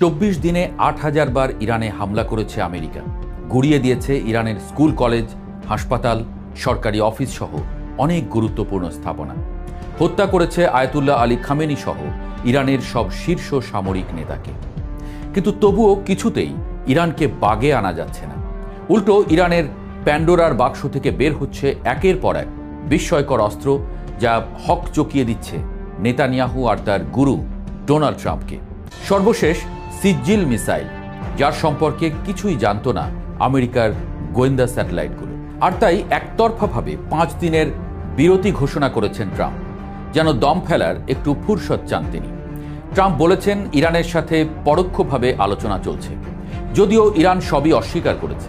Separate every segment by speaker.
Speaker 1: 24 দিনে 8,000 বার ইরানে হামলা করেছে আমেরিকা। গুড়িয়ে দিয়েছে ইরানের স্কুল, কলেজ, হাসপাতাল, সরকারি অফিস সহ অনেক গুরুত্বপূর্ণ স্থাপনা। হত্যা করেছে আয়াতুল্লাহ আলী খামেনি সহ ইরানের সব শীর্ষ সামরিক নেতাকে। কিন্তু তবুও কিছুতেই ইরানকে বাগে আনা যাচ্ছে না। উল্টো ইরানের প্যান্ডোরার বাক্স থেকে বের হচ্ছে একের পর এক বিস্ময়কর অস্ত্র, যা হক চকিয়ে দিচ্ছে নেতানিয়াহু আর তার গুরু ডোনাল্ড ট্রাম্পকে। সর্বশেষ সিজ্জিল মিসাইল, যার সম্পর্কে কিছুই জানত না আমেরিকার গোয়েন্দা স্যাটেলাইটগুলো। আর তাই একতরফাভাবে 5 দিনের বিরতি ঘোষণা করেছেন ট্রাম্প, যেন দম ফেলার একটু ফুরসত চান তিনি। ট্রাম্প বলেছেন ইরানের সাথে পরোক্ষভাবে আলোচনা চলছে, যদিও ইরান সবই অস্বীকার করেছে।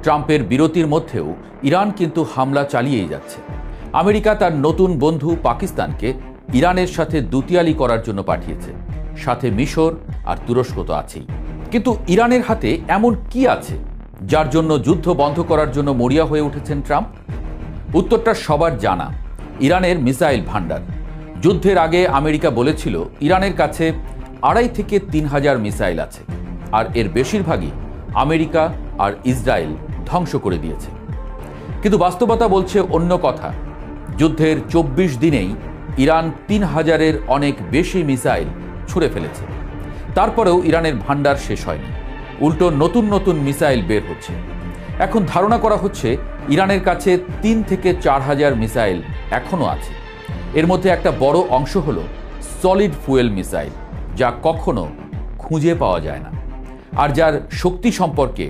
Speaker 1: ট্রাম্পের বিরতির মধ্যেও ইরান কিন্তু হামলা চালিয়েই যাচ্ছে। আমেরিকা তার নতুন বন্ধু পাকিস্তানকে ইরানের সাথে দুতিয়ালি করার জন্য পাঠিয়েছে, সাথে মিশর আর তুরস্ক তো আছেই। কিন্তু ইরানের হাতে এমন কি আছে যার জন্য যুদ্ধ বন্ধ করার জন্য মরিয়া হয়ে উঠেছেন ট্রাম্প? উত্তরটা সবার জানা, ইরানের মিসাইল ভান্ডার। যুদ্ধের আগে আমেরিকা বলেছিল ইরানের কাছে 2,500 থেকে 3,000 মিসাইল আছে, আর এর বেশিরভাগই আমেরিকা আর ইসরায়েল ধ্বংস করে দিয়েছে। কিন্তু বাস্তবতা বলছে অন্য কথা। যুদ্ধের 24 দিনেই ইরান 3,000-এর অনেক বেশি মিসাইল ছুঁড়ে ফেলেছে। তারপরেও ইরানের ভান্ডার শেষ হয়নি, উল্টো নতুন নতুন মিসাইল বের হচ্ছে। এখন ধারণা করা হচ্ছে ইরানের কাছে 3 থেকে 4,000 মিসাইল এখনও আছে। এর মধ্যে একটা বড় অংশ হলো সলিড ফুয়েল মিসাইল, যা কখনো খুঁজে পাওয়া যায় না, আর যার শক্তি সম্পর্কে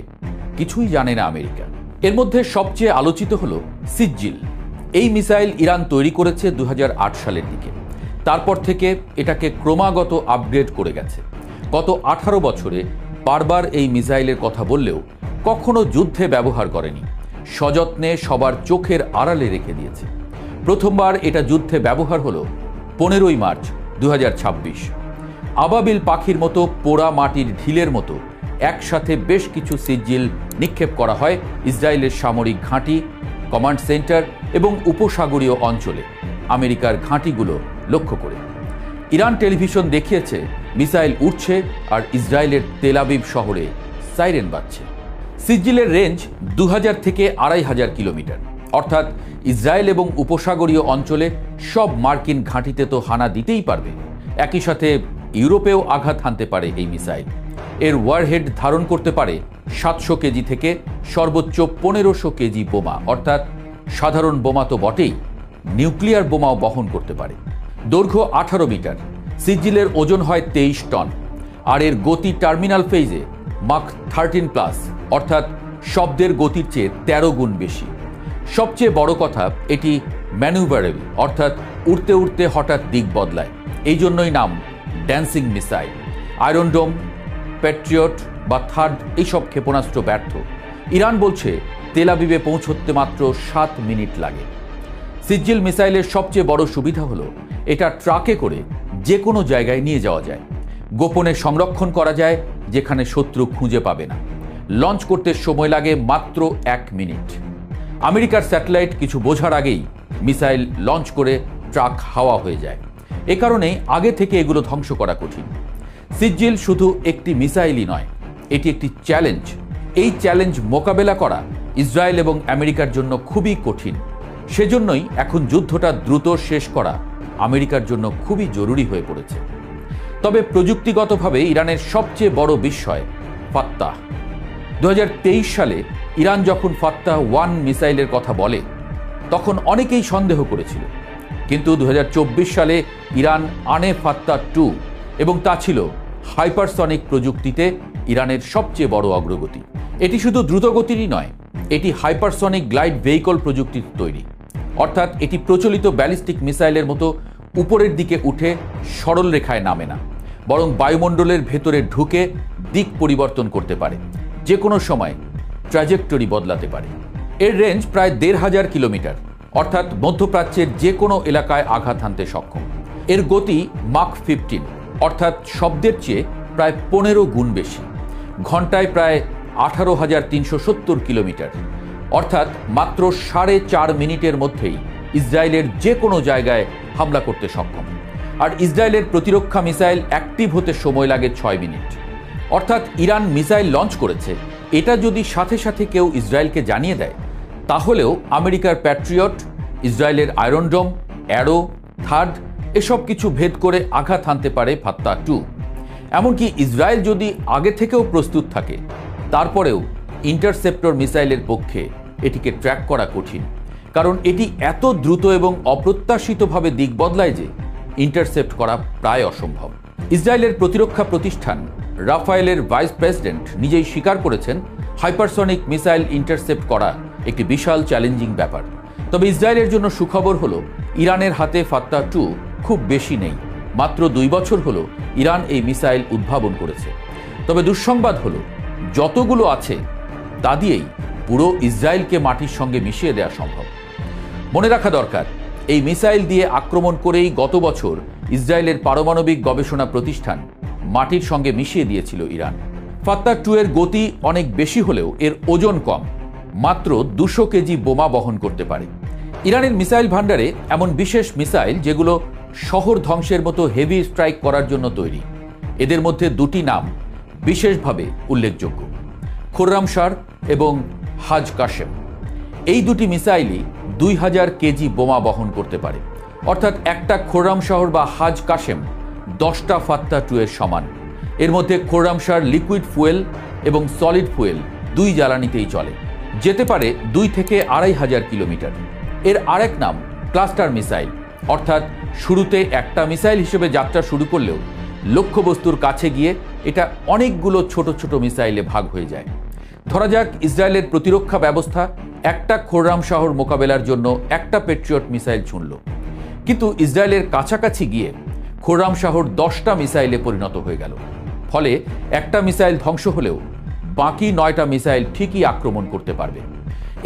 Speaker 1: কিছুই জানে না আমেরিকা। এর মধ্যে সবচেয়ে আলোচিত হলো সিজ্জিল। এই মিসাইল ইরান তৈরি করেছে 2008 সালের দিকে। তারপর থেকে এটাকে ক্রমাগত আপগ্রেড করে গেছে। গত 18 বছরে বারবার এই মিসাইলের কথা বললেও কখনো যুদ্ধে ব্যবহার করেনি, সযত্নে সবার চোখের আড়ালে রেখে দিয়েছে। প্রথমবার এটা যুদ্ধে ব্যবহার হলো 15ই মার্চ 2026। আবাবিল পাখির মতো পোড়া মাটির ঢিলের মতো একসাথে বেশ কিছু সিজ্জিল নিক্ষেপ করা হয় ইসরায়েলের সামরিক ঘাঁটি, কমান্ড সেন্টার এবং উপসাগরীয় অঞ্চলে আমেরিকার ঘাঁটিগুলো লক্ষ্য করে। ইরান টেলিভিশন দেখিয়েছে মিসাইল উঠছে আর ইসরায়েলের তেল আবিব শহরে সাইরেন বাজছে। সিজ্জিলের রেঞ্জ 2000 থেকে 2500 কিলোমিটার, অর্থাৎ ইসরায়েল এবং উপসাগরীয় অঞ্চলে সব মার্কিন ঘাঁটিতে তো হানা দিতেই পারবে। একই সাথে ইউরোপেও আঘাত হানতে পারে এই মিসাইল। এর ওয়ারহেড ধারণ করতে পারে 700 কেজি থেকে সর্বোচ্চ 1500 কেজি বোমা, অর্থাৎ সাধারণ বোমা তো বটেই, নিউক্লিয়ার বোমাও বহন করতে পারে। দৈর্ঘ্য 18 মিটার, সিজ্জিলের ওজন হয় 23 টন, আর এর গতি টার্মিনাল ফেজে মাক 13+, অর্থাৎ শব্দের গতির চেয়ে 13 গুণ বেশি। সবচেয়ে বড় কথা, এটি ম্যানুভারেবল, অর্থাৎ উড়তে উড়তে হঠাৎ দিক বদলায়। এই জন্যই নাম ড্যান্সিং মিসাইল। আয়রন ডোম, প্যাট্রিয়ট বা থার্ড এইসব ক্ষেপণাস্ত্র ব্যর্থ। ইরান বলছে তেল আবিবে পৌঁছতে মাত্র 7 মিনিট লাগে। সিজ্জিল মিসাইলের সবচেয়ে বড় সুবিধা হলো এটা ট্রাকে করে যে কোনো জায়গায় নিয়ে যাওয়া যায়। গোপনে সংরক্ষণ করা যায়, যেখানে শত্রু খুঁজে পাবে না। লঞ্চ করতে সময় লাগে মাত্র 1 মিনিট। আমেরিকার স্যাটেলাইট কিছু বোঝার আগেই মিসাইল লঞ্চ করে ট্রাক হাওয়া হয়ে যায়। এ কারণেই আগে থেকে এগুলো ধ্বংস করা কঠিন। সিজ্জিল শুধু একটি মিসাইলই নয়, এটি একটি চ্যালেঞ্জ। এই চ্যালেঞ্জ মোকাবেলা করা ইসরায়েল এবং আমেরিকার জন্য খুবই কঠিন। সেজন্যই এখন যুদ্ধটা দ্রুত শেষ করা আমেরিকার জন্য খুবই জরুরি হয়ে পড়েছে। তবে প্রযুক্তিগতভাবে ইরানের সবচেয়ে বড় বিস্ময় ফাত্তাহ। 2023 সালে ইরান যখন ফাত্তাহ 1 মিসাইলের কথা বলে, তখন অনেকেই সন্দেহ করেছিল। কিন্তু 2024 সালে ইরান আনে ফাত্তাহ 2, এবং তা ছিল হাইপারসনিক প্রযুক্তিতে ইরানের সবচেয়ে বড় অগ্রগতি। এটি শুধু দ্রুতগতিরই নয়, এটি হাইপারসনিক গ্লাইড ভেহিকল প্রযুক্তির তৈরি, অর্থাৎ এটি প্রচলিত ব্যালিস্টিক মিসাইলের মতো উপরের দিকে উঠে সরল রেখায় নামে না, বরং বায়ুমণ্ডলের ভেতরে ঢুকে দিক পরিবর্তন করতে পারে, যে কোনো সময় ট্র্যাজেক্টরি বদলাতে পারে। এর রেঞ্জ প্রায় 1,500 কিলোমিটার, অর্থাৎ মধ্যপ্রাচ্যের যে কোনো এলাকায় আঘাত হানতে সক্ষম। এর গতি মাক 15, অর্থাৎ শব্দের চেয়ে প্রায় 15 গুণ বেশি। ঘন্টায় প্রায় 18,370 কিলোমিটার, অর্থাৎ মাত্র 4.5 মিনিটের মধ্যেই ইসরায়েলের যে কোনো জায়গায় হামলা করতে সক্ষম। আর ইসরায়েলের প্রতিরক্ষা মিসাইল অ্যাক্টিভ হতে সময় লাগে 6 মিনিট। অর্থাৎ ইরান মিসাইল লঞ্চ করেছে এটা যদি সাথে সাথে কেউ ইসরায়েলকে জানিয়ে দেয়, তাহলেও আমেরিকার প্যাট্রিয়ট, ইসরায়েলের আয়রন ডোম, অ্যারো, থার্ড এসব কিছু ভেদ করে আঘাত হানতে পারে ফাত্তাহ 2। এমনকি ইসরায়েল যদি আগে থেকেও প্রস্তুত থাকে, তারপরেও ইন্টারসেপ্টর মিসাইলের পক্ষে এটিকে ট্র্যাক করা কঠিন, কারণ এটি এত দ্রুত এবং অপ্রত্যাশিতভাবে দিক বদলায় যে ইন্টারসেপ্ট করা প্রায় অসম্ভব। ইসরায়েলের প্রতিরক্ষা প্রতিষ্ঠান রাফায়েলের ভাইস প্রেসিডেন্ট নিজেই স্বীকার করেছেন হাইপারসনিক মিসাইল ইন্টারসেপ্ট করা একটি বিশাল চ্যালেঞ্জিং ব্যাপার। তবে ইসরায়েলের জন্য সুখবর হলো ইরানের হাতে ফাত্তাহ 2 খুব বেশি নেই। মাত্র 2 বছর হলো ইরান এই মিসাইল উদ্ভাবন করেছে। তবে দুঃসংবাদ হলো যতগুলো আছে তা দিয়েই পুরো ইসরায়েলকে মাটির সঙ্গে মিশিয়ে দেওয়া সম্ভব। মনে রাখা দরকার, এই মিসাইল দিয়ে আক্রমণ করেই গত বছর ইসরায়েলের পারমাণবিক গবেষণা প্রতিষ্ঠান মাটির সঙ্গে মিশিয়ে দিয়েছিল ইরান। ফাত্তাহ 2 এর গতি অনেক বেশি হলেও এর ওজন কম, মাত্র 200 কেজি বোমা বহন করতে পারে। ইরানের মিসাইল ভান্ডারে এমন বিশেষ মিসাইল যেগুলো শহর ধ্বংসের মতো হেভি স্ট্রাইক করার জন্য তৈরি। এদের মধ্যে দুটি নাম বিশেষভাবে উল্লেখযোগ্য, খুররামশার এবং হাজ কাশেম। এই দুটি মিসাইলই 2000 কেজি বোমা বহন করতে পারে, অর্থাৎ একটা খুররামশাহর বা হাজ কাশেম 10টা ফাত্তাহ 2 এর সমান। এর মধ্যে খুররামশার লিকুইড ফুয়েল এবং সলিড ফুয়েল দুই জ্বালানিতেই চলে, যেতে পারে 2 থেকে 2500 কিলোমিটার। এর আরেক নাম ক্লাস্টার মিসাইল, অর্থাৎ শুরুতে একটা মিসাইল হিসেবে যাত্রা শুরু করলেও লক্ষ্যবস্তুর কাছে গিয়ে এটা অনেকগুলো ছোট ছোট মিসাইলে ভাগ হয়ে যায়। ধরা যাক ইসরায়েলের প্রতিরক্ষা ব্যবস্থা একটা খুররামশাহর মোকাবেলার জন্য একটা প্যাট্রিয়ট মিসাইল ছুঁড়ল, কিন্তু ইসরায়েলের কাছাকাছি গিয়ে খুররামশাহর 10টা মিসাইলে পরিণত হয়ে গেল। ফলে একটা মিসাইল ধ্বংস হলেও বাকি 9টা মিসাইল ঠিকই আক্রমণ করতে পারবে।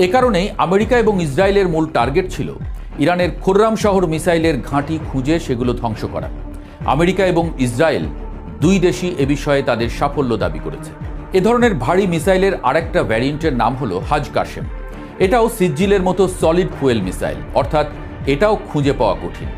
Speaker 1: এ কারণেই আমেরিকা এবং ইসরায়েলের মূল টার্গেট ছিল ইরানের খুররামশাহর মিসাইলের ঘাঁটি খুঁজে সেগুলো ধ্বংস করা। আমেরিকা এবং ইসরায়েল দুই দেশই এ বিষয়ে তাদের সাফল্য দাবি করেছে। এ ধরনের ভারী মিসাইলের আরেকটা ভ্যারিয়েন্টের নাম হলো হাজ কাশেম। এটাও সিজ্জিলের মতো সলিড ফুয়েল মিসাইল, অর্থাৎ এটাও খুঁজে পাওয়া কঠিন।